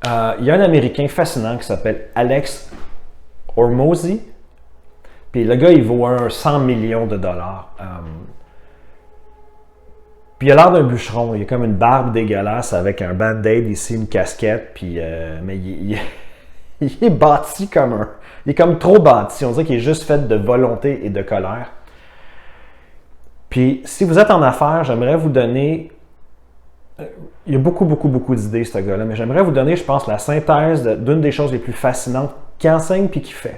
Il y a un Américain fascinant qui s'appelle Alex Hormozi. Puis le gars, il vaut 100 millions de dollars. Puis il a l'air d'un bûcheron. Il a comme une barbe dégueulasse avec un band-aid ici, une casquette. Puis, mais il est bâti comme un... Il est comme trop bâti. On dirait qu'il est juste fait de volonté et de colère. Puis si vous êtes en affaires, j'aimerais vous donner... Il y a beaucoup d'idées, ce gars-là. Mais j'aimerais vous donner, je pense, la synthèse d'une des choses les plus fascinantes qu'il enseigne puis qu'il fait.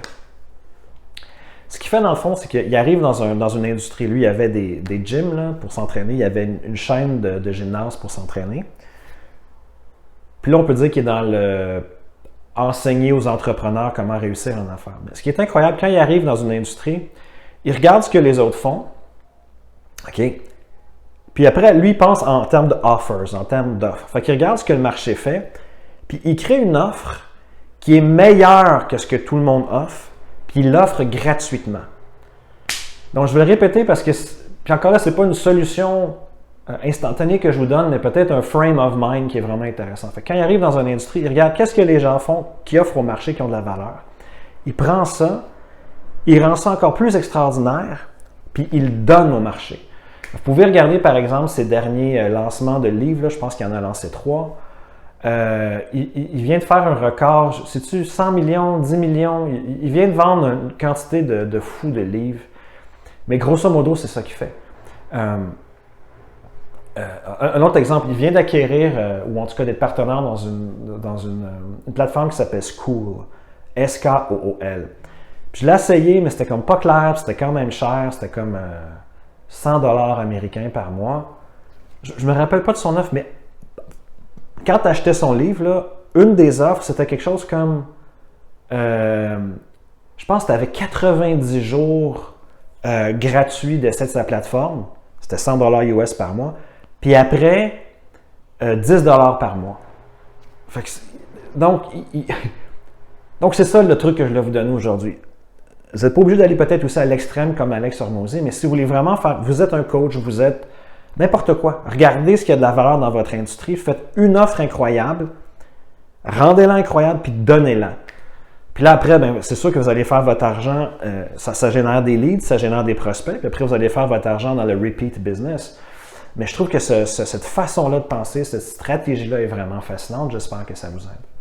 Ce qu'il fait, dans le fond, c'est qu'il arrive dans une industrie. Lui, il y avait des gyms là, pour s'entraîner. Il y avait une chaîne de gymnase pour s'entraîner. Puis là, on peut dire qu'il est dans le enseigner aux entrepreneurs comment réussir en affaires. Mais ce qui est incroyable, quand il arrive dans une industrie, il regarde ce que les autres font. OK? Puis après, lui, il pense en termes de offers, en termes d'offres. Fait qu'il regarde ce que le marché fait, puis il crée une offre qui est meilleure que ce que tout le monde offre, puis il l'offre gratuitement. Donc, je vais le répéter parce que, puis encore là, ce n'est pas une solution instantanée que je vous donne, mais peut-être un frame of mind qui est vraiment intéressant. Fait que quand il arrive dans une industrie, il regarde qu'est-ce que les gens font qui offrent au marché, qui ont de la valeur. Il prend ça, il rend ça encore plus extraordinaire, puis il le donne au marché. Vous pouvez regarder, par exemple, ses derniers lancements de livres. Là, je pense qu'il en a lancé 3. Il vient de faire un record, sais-tu, 100 millions, 10 millions. Il vient de vendre une quantité de fou de livres. Mais grosso modo, c'est ça qu'il fait. Un autre exemple, il vient d'acquérir, ou en tout cas d'être partenaire dans une plateforme qui s'appelle Skool. S-K-O-O-L. Puis je l'ai essayé, mais c'était comme pas clair, c'était quand même cher, c'était comme 100 $ américains par mois. Je me rappelle pas de son offre, mais quand tu achetais son livre, là, une des offres, c'était quelque chose comme, je pense que tu avais 90 jours gratuits d'essai de sa plateforme. C'était 100 $ US par mois. Puis après, 10 $ par mois. Fait que, donc c'est ça le truc que je voulais vous donner aujourd'hui. Vous n'êtes pas obligé d'aller peut-être aussi à l'extrême comme Alex Hormozi, mais si vous voulez vraiment faire, vous êtes un coach, vous êtes n'importe quoi. Regardez ce qu'il y a de la valeur dans votre industrie, faites une offre incroyable, rendez-la incroyable, puis donnez-la. Puis là, après, ben, c'est sûr que vous allez faire votre argent, ça génère des leads, ça génère des prospects, puis après, vous allez faire votre argent dans le repeat business. Mais je trouve que cette façon-là de penser, cette stratégie-là est vraiment fascinante. J'espère que ça vous aide.